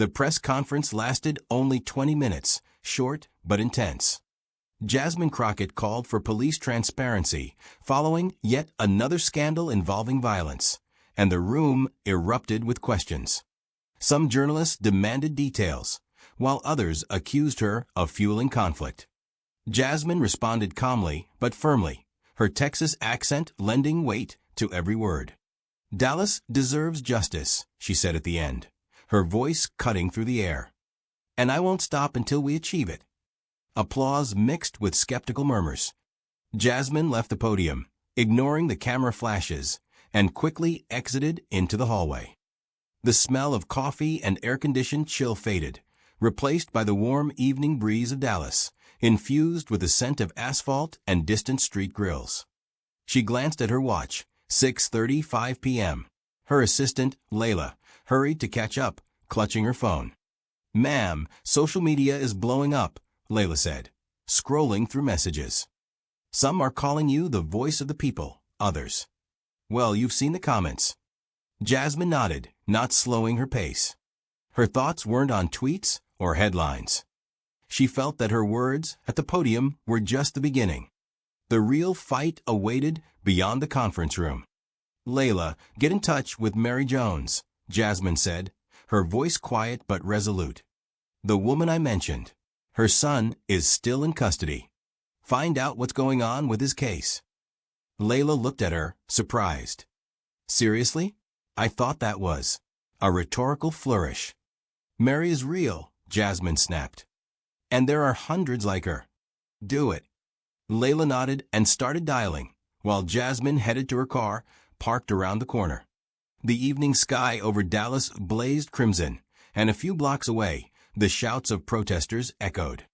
The press conference lasted only 20 minutes, short but intense. Jasmine Crockett called for police transparency following yet another scandal involving violence, and the room erupted with questions. Some journalists demanded details, while others accused her of fueling conflict. Jasmine responded calmly but firmly, her Texas accent lending weight to every word. "Dallas deserves justice," she said at the end, her voice cutting through the air. "And I won't stop until we achieve it." Applause mixed with skeptical murmurs. Jasmine left the podium, ignoring the camera flashes, and quickly exited into the hallway. The smell of coffee and air-conditioned chill faded, replaced by the warm evening breeze of Dallas, infused with the scent of asphalt and distant street grills. She glanced at her watch, 6:35 p.m. Her assistant, Layla, hurried to catch up, clutching her phone. "Ma'am, social media is blowing up," Layla said, scrolling through messages. "Some are calling you the voice of the people, others." "Well, you've seen the comments." Jasmine nodded, not slowing her pace. Her thoughts weren't on tweets or headlines. She felt that her words at the podium were just the beginning. The real fight awaited beyond the conference room. "Layla, get in touch with Mary Jones," Jasmine said, her voice quiet but resolute. "The woman I mentioned. Her son is still in custody. Find out what's going on with his case." Layla looked at her, surprised. "Seriously? I thought that was a rhetorical flourish." "Mary is real," Jasmine snapped. "And there are hundreds like her." "Do it." Layla nodded and started dialing, while Jasmine headed to her car, parked around the corner. The evening sky over Dallas blazed crimson, and a few blocks away, the shouts of protesters echoed.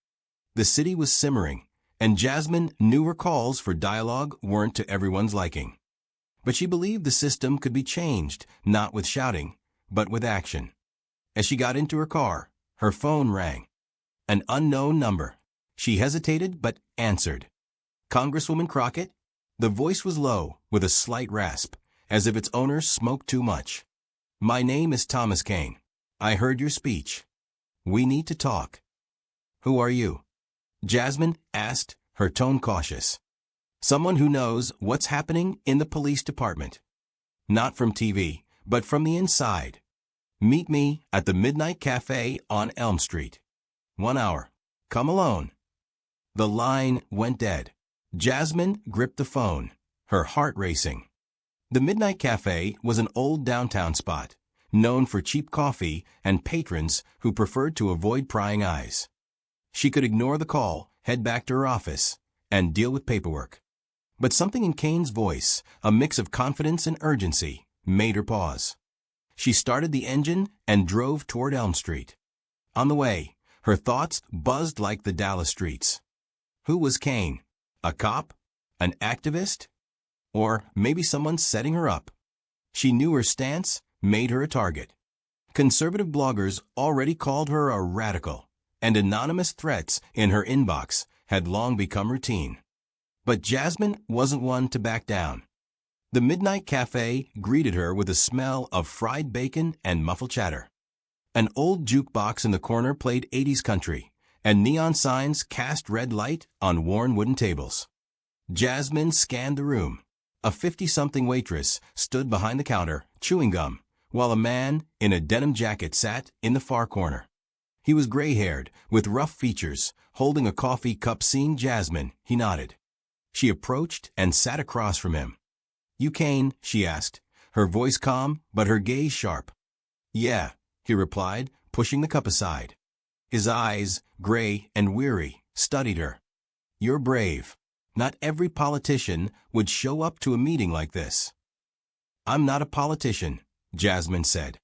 The city was simmering, and Jasmine knew her calls for dialogue weren't to everyone's liking. But she believed the system could be changed, not with shouting, but with action. As she got into her car, her phone rang. An unknown number. She hesitated but answered. "Congresswoman Crockett?" The voice was low, with a slight rasp, as if its owner smoked too much. "My name is Thomas Kane. I heard your speech. We need to talk." "Who are you?" Jasmine asked, her tone cautious. "Someone who knows what's happening in the police department. Not from TV, but from the inside. Meet me at the Midnight Cafe on Elm Street. 1 hour. Come alone." The line went dead. Jasmine gripped the phone, her heart racing. The Midnight Cafe was an old downtown spot, known for cheap coffee and patrons who preferred to avoid prying eyes. She could ignore the call, head back to her office, and deal with paperwork. But something in Kane's voice, a mix of confidence and urgency, made her pause. She started the engine and drove toward Elm Street. On the way, her thoughts buzzed like the Dallas streets. Who was Kane? A cop? An activist? Or maybe someone setting her up? She knew her stance made her a target. Conservative bloggers already called her a radical, and anonymous threats in her inbox had long become routine. But Jasmine wasn't one to back down. The Midnight Cafe greeted her with a smell of fried bacon and muffled chatter. An old jukebox in the corner played 80s country, and neon signs cast red light on worn wooden tables. Jasmine scanned the room. A 50-something waitress stood behind the counter, chewing gum, while a man in a denim jacket sat in the far corner. He was gray-haired, with rough features, holding a coffee cup. Seeing Jasmine, he nodded. She approached and sat across from him. "You Kane?" she asked, her voice calm but her gaze sharp. "Yeah," he replied, pushing the cup aside. His eyes, gray and weary, studied her. "You're brave. Not every politician would show up to a meeting like this." "I'm not a politician," Jasmine said.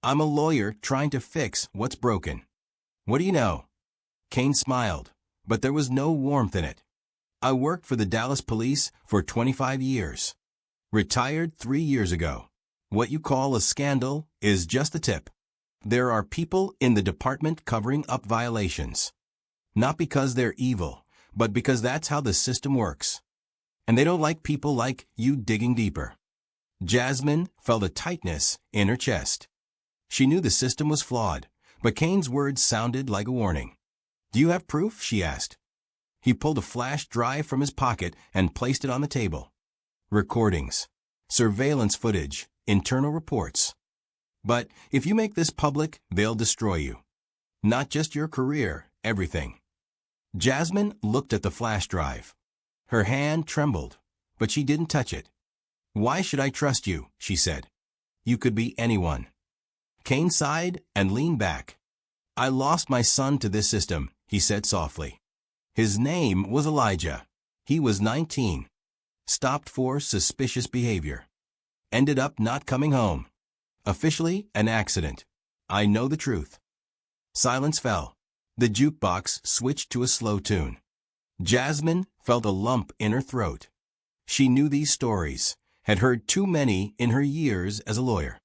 "I'm a lawyer trying to fix what's broken." "What do you know?" Kane smiled, but there was no warmth in it. "I worked for the Dallas police for 25 years. Retired 3 years ago. What you call a scandal is just the tip. There are people in the department covering up violations. Not because they're evil, but because that's how the system works. And they don't like people like you digging deeper." Jasmine felt a tightness in her chest. She knew the system was flawed, but Kane's words sounded like a warning. "Do you have proof?" she asked. He pulled a flash drive from his pocket and placed it on the table. "Recordings, surveillance footage, internal reports. But if you make this public, they'll destroy you. Not just your career, everything." Jasmine looked at the flash drive. Her hand trembled, but she didn't touch it. "Why should I trust you?" she said. "You could be anyone." Kane sighed and leaned back. "I lost my son to this system," he said softly. His name was Elijah. He was 19. Stopped for suspicious behavior. Ended up not coming home. Officially an accident. I know the truth. Silence fell. The jukebox switched to a slow tune. Jasmine felt a lump in her throat. She knew these stories, had heard too many in her years as a lawyer.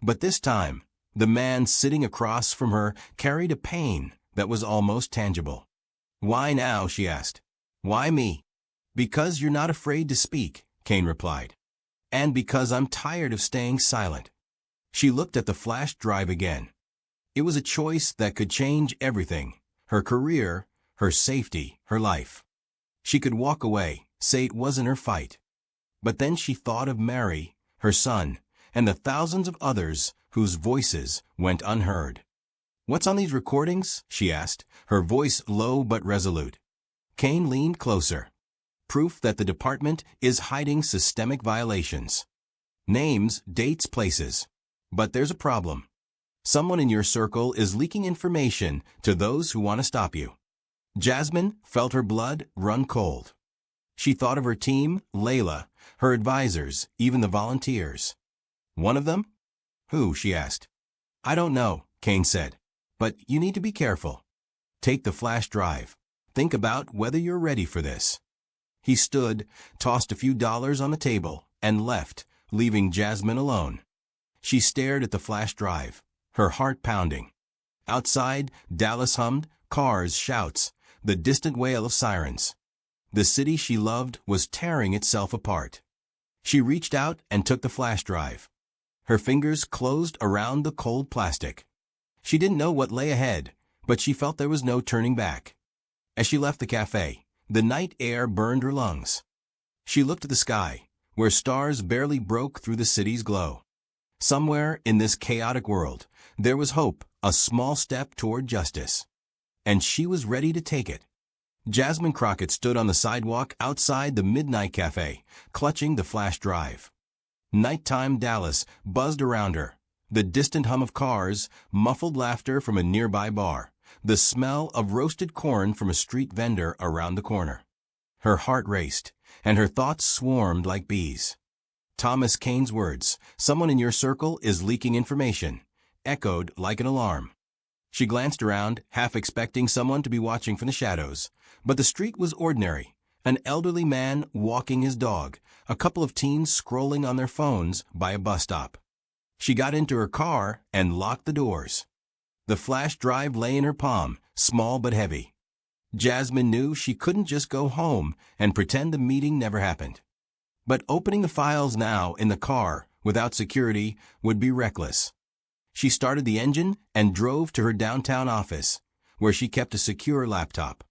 But this time, the man sitting across from her carried a pain that was almost tangible. "Why now?" she asked. "Why me?" "Because you're not afraid to speak," Kane replied. "And because I'm tired of staying silent." She looked at the flash drive again. It was a choice that could change everything: her career, her safety, her life. She could walk away, say it wasn't her fight. But then she thought of Mary, her son, and the thousands of others whose voices went unheard. "What's on these recordings?" she asked, her voice low but resolute. Kane leaned closer. "Proof that the department is hiding systemic violations. Names, dates, places. But there's a problem. Someone in your circle is leaking information to those who want to stop you." Jasmine felt her blood run cold. She thought of her team, Layla, her advisors, even the volunteers. "One of them?" "Who?" she asked. "I don't know," Kane said. "But you need to be careful. Take the flash drive. Think about whether you're ready for this." He stood, tossed a few dollars on the table, and left, leaving Jasmine alone. She stared at the flash drive, her heart pounding. Outside, Dallas hummed, cars, shouts, the distant wail of sirens. The city she loved was tearing itself apart. She reached out and took the flash drive. Her fingers closed around the cold plastic. She didn't know what lay ahead, but she felt there was no turning back. As she left the cafe, the night air burned her lungs. She looked at the sky, where stars barely broke through the city's glow. Somewhere in this chaotic world, there was hope, a small step toward justice. And she was ready to take it. Jasmine Crockett stood on the sidewalk outside the Midnight Cafe, clutching the flash drive. Nighttime Dallas buzzed around her. The distant hum of cars, muffled laughter from a nearby bar, the smell of roasted corn from a street vendor around the corner. Her heart raced, and her thoughts swarmed like bees. Thomas Kane's words, "Someone in your circle is leaking information," echoed like an alarm. She glanced around, half expecting someone to be watching from the shadows. But the street was ordinary. An elderly man walking his dog, a couple of teens scrolling on their phones by a bus stop. She got into her car and locked the doors. The flash drive lay in her palm, small but heavy. Jasmine knew she couldn't just go home and pretend the meeting never happened. But opening the files now in the car without security would be reckless. She started the engine and drove to her downtown office, where she kept a secure laptop.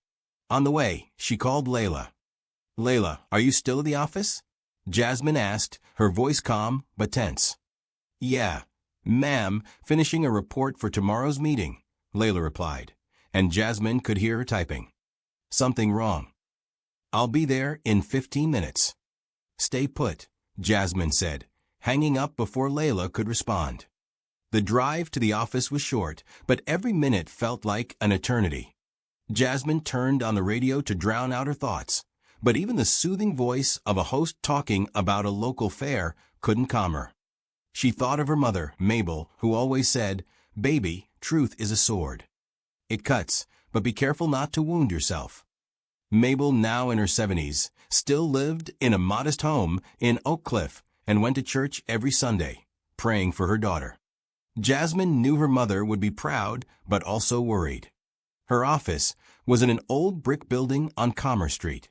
On the way, she called Layla. "Layla, are you still at the office?" Jasmine asked, her voice calm but tense. "Yeah, ma'am, finishing a report for tomorrow's meeting," Layla replied, and Jasmine could hear her typing. "Something wrong?" "I'll be there in 15 minutes. "Stay put," Jasmine said, hanging up before Layla could respond. The drive to the office was short, but every minute felt like an eternity. Jasmine turned on the radio to drown out her thoughts, but even the soothing voice of a host talking about a local fair couldn't calm her. She thought of her mother, Mabel, who always said, "Baby, truth is a sword. It cuts, but be careful not to wound yourself." Mabel, now in her 70s, still lived in a modest home in Oak Cliff and went to church every Sunday, praying for her daughter. Jasmine knew her mother would be proud, but also worried. Her office was in an old brick building on Commerce Street.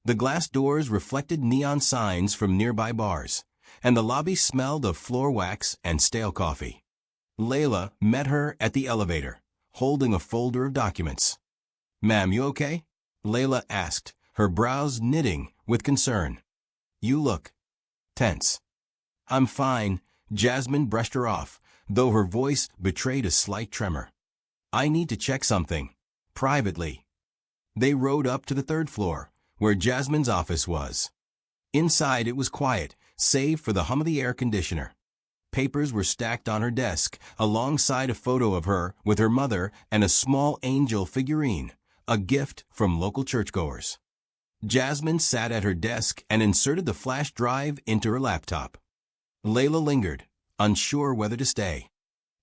The glass doors reflected neon signs from nearby bars, and the lobby smelled of floor wax and stale coffee. Layla met her at the elevator, holding a folder of documents. "Ma'am, you okay?" Layla asked, her brows knitting with concern. "You look tense." "I'm fine," Jasmine brushed her off, though her voice betrayed a slight tremor. "I need to check something. Privately." They rode up to the third floor, where Jasmine's office was. Inside it was quiet, save for the hum of the air conditioner. Papers were stacked on her desk, alongside a photo of her with her mother and a small angel figurine, a gift from local churchgoers. Jasmine sat at her desk and inserted the flash drive into her laptop. Layla lingered, unsure whether to stay.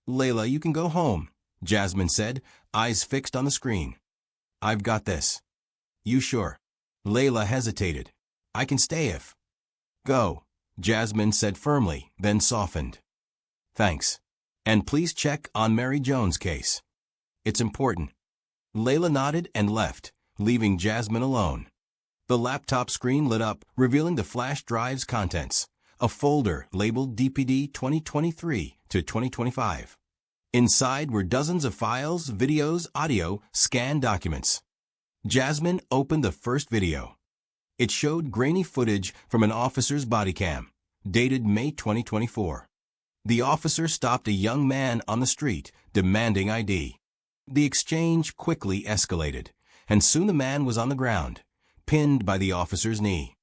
"Layla, you can go home," Jasmine said, eyes fixed on the screen. "I've got this." "You sure?" Layla hesitated. "I can stay if—" "Go," Jasmine said firmly, then softened. "Thanks. And please check on Mary Jones' case. It's important." Layla nodded and left, leaving Jasmine alone. The laptop screen lit up, revealing the flash drive's contents, a folder labeled DPD 2023 to 2025. Inside were dozens of files, videos, audio, scanned documents. Jasmine opened the first video. It showed grainy footage from an officer's body cam, dated May 2024. The officer stopped a young man on the street, demanding ID. The exchange quickly escalated, and soon the man was on the ground, pinned by the officer's knee.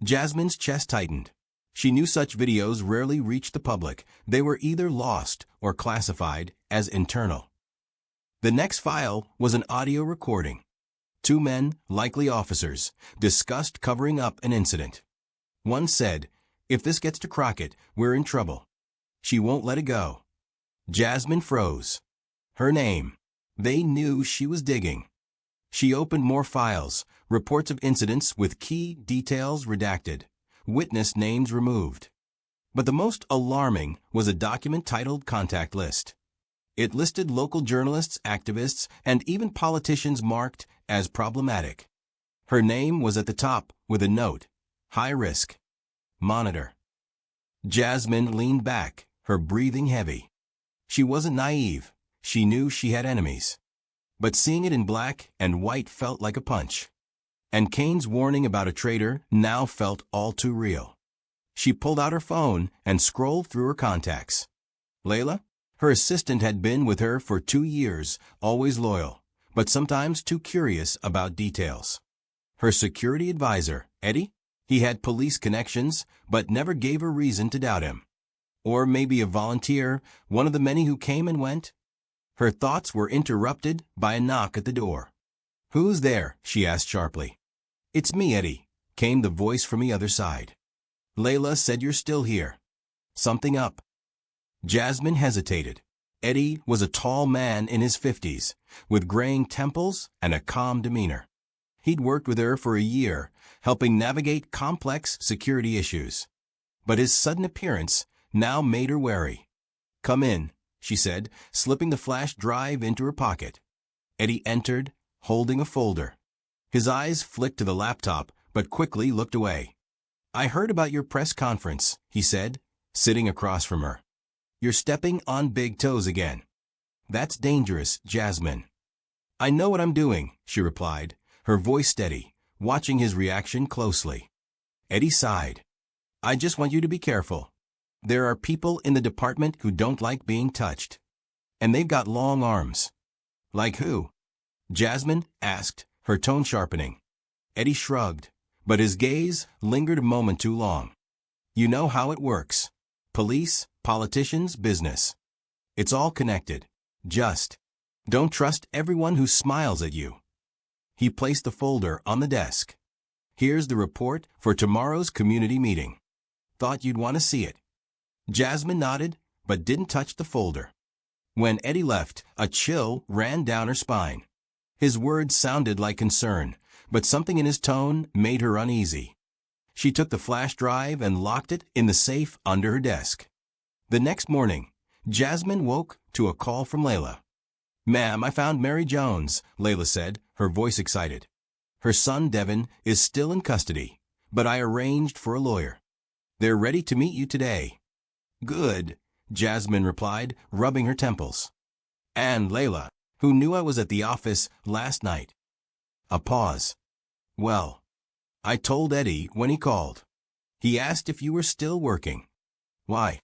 Jasmine's chest tightened. She knew such videos rarely reached the public. They were either lost or classified as internal. The next file was an audio recording. Two men, likely officers, discussed covering up an incident. One said, "If this gets to Crockett, we're in trouble. She won't let it go." Jasmine froze. Her name. They knew she was digging. She opened more files, reports of incidents with key details redacted, witness names removed. But the most alarming was a document titled Contact List. It listed local journalists, activists, and even politicians marked as problematic. Her name was at the top with a note, "High risk. Monitor." Jasmine leaned back, her breathing heavy. She wasn't naive. She knew she had enemies. But seeing it in black and white felt like a punch. And Kane's warning about a traitor now felt all too real. She pulled out her phone and scrolled through her contacts. Layla? Her assistant had been with her for 2 years, always loyal, but sometimes too curious about details. Her security advisor, Eddie? He had police connections, but never gave her reason to doubt him. Or maybe a volunteer, one of the many who came and went? Her thoughts were interrupted by a knock at the door. "Who's there?" she asked sharply. "It's me, Eddie," came the voice from the other side. "Layla said you're still here. Something up?" Jasmine hesitated. Eddie was a tall man in his 50s, with graying temples and a calm demeanor. He'd worked with her for a year, helping navigate complex security issues. But his sudden appearance now made her wary. "Come in," she said, slipping the flash drive into her pocket. Eddie entered, holding a folder. His eyes flicked to the laptop, but quickly looked away. "I heard about your press conference," he said, sitting across from her. "You're stepping on big toes again." "That's dangerous, Jasmine." "I know what I'm doing," she replied, her voice steady, watching his reaction closely. Eddie sighed. "I just want you to be careful. There are people in the department who don't like being touched. And they've got long arms." "Like who?" Jasmine asked, her tone sharpening. Eddie shrugged, but his gaze lingered a moment too long. "You know how it works. Police, politicians, business. It's all connected. Just don't trust everyone who smiles at you." He placed the folder on the desk. "Here's the report for tomorrow's community meeting. Thought you'd want to see it." Jasmine nodded, but didn't touch the folder. When Eddie left, a chill ran down her spine. His words sounded like concern, but something in his tone made her uneasy. She took the flash drive and locked it in the safe under her desk. The next morning, Jasmine woke to a call from Layla. "Ma'am, I found Mary Jones," Layla said, her voice excited. "Her son, Devin, is still in custody, but I arranged for a lawyer. They're ready to meet you today." "Good," Jasmine replied, rubbing her temples. "And Layla, who knew I was at the office last night." A pause. "Well, I told Eddie when he called. He asked if you were still working." "Why?"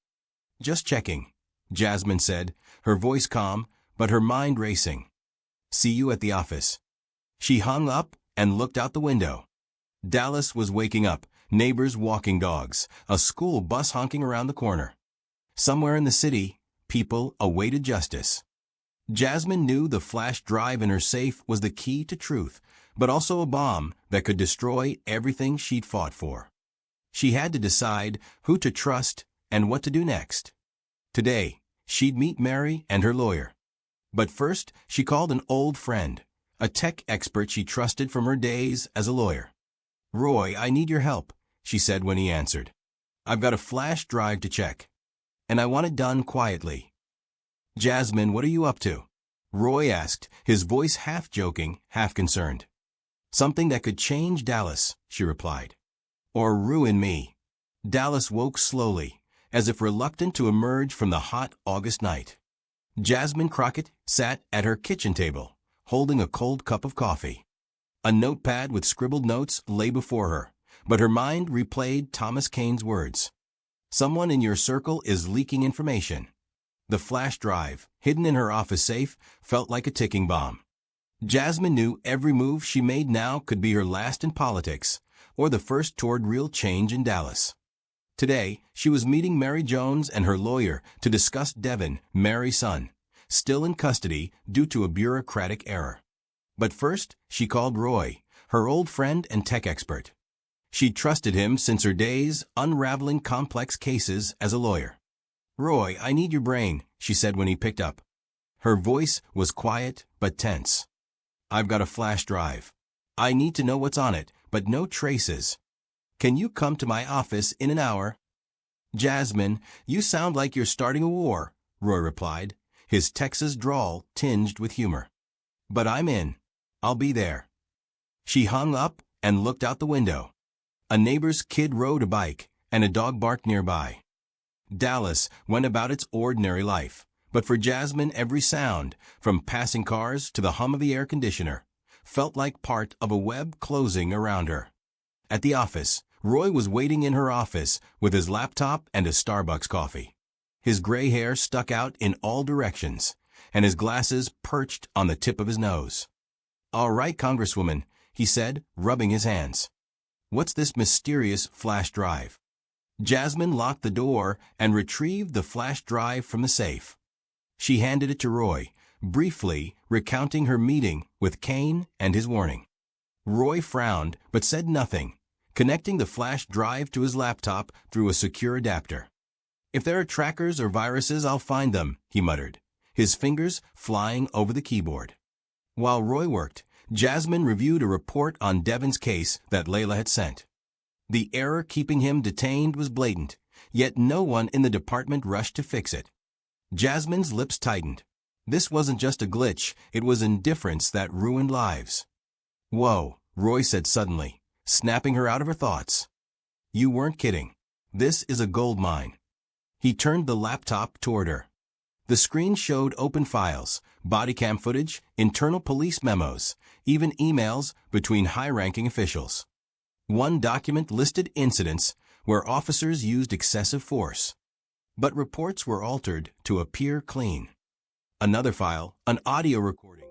"Just checking," Jasmine said, her voice calm, but her mind racing. "See you at the office." She hung up and looked out the window. Dallas was waking up, neighbors walking dogs, a school bus honking around the corner. Somewhere in the city, people awaited justice. Jasmine knew the flash drive in her safe was the key to truth, but also a bomb that could destroy everything she'd fought for. She had to decide who to trust and what to do next. Today, she'd meet Mary and her lawyer. But first, she called an old friend, a tech expert she trusted from her days as a lawyer. "Roy, I need your help," she said when he answered. "I've got a flash drive to check, and I want it done quietly." "Jasmine, what are you up to?" Roy asked, his voice half joking, half concerned. "Something that could change Dallas," she replied. "Or ruin me." Dallas woke slowly, as if reluctant to emerge from the hot August night. Jasmine Crockett sat at her kitchen table, holding a cold cup of coffee. A notepad with scribbled notes lay before her, but her mind replayed Thomas Caine's words. "Someone in your circle is leaking information." The flash drive, hidden in her office safe, felt like a ticking bomb. Jasmine knew every move she made now could be her last in politics, or the first toward real change in Dallas. Today, she was meeting Mary Jones and her lawyer to discuss Devin, Mary's son, still in custody due to a bureaucratic error. But first, she called Roy, her old friend and tech expert. She'd trusted him since her days unraveling complex cases as a lawyer. "Roy, I need your brain," she said when he picked up. Her voice was quiet but tense. "I've got a flash drive. I need to know what's on it, but no traces. Can you come to my office in an hour?" "Jasmine, you sound like you're starting a war," Roy replied, his Texas drawl tinged with humor. "But I'm in. I'll be there." She hung up and looked out the window. A neighbor's kid rode a bike, and a dog barked nearby. Dallas went about its ordinary life, but for Jasmine every sound, from passing cars to the hum of the air conditioner, felt like part of a web closing around her. At the office, Roy was waiting in her office with his laptop and a Starbucks coffee. His gray hair stuck out in all directions, and his glasses perched on the tip of his nose. "All right, Congresswoman," he said, rubbing his hands. "What's this mysterious flash drive?" Jasmine locked the door and retrieved the flash drive from the safe. She handed it to Roy, briefly recounting her meeting with Caine and his warning. Roy frowned but said nothing, connecting the flash drive to his laptop through a secure adapter. "If there are trackers or viruses, I'll find them," he muttered, his fingers flying over the keyboard. While Roy worked, Jasmine reviewed a report on Devin's case that Layla had sent. The error keeping him detained was blatant, yet no one in the department rushed to fix it. Jasmine's lips tightened. This wasn't just a glitch, it was indifference that ruined lives. "Whoa," Roy said suddenly, snapping her out of her thoughts. "You weren't kidding. This is a gold mine." He turned the laptop toward her. The screen showed open files, body cam footage, internal police memos, even emails between high-ranking officials. One document listed incidents where officers used excessive force, but reports were altered to appear clean. Another file, an audio recording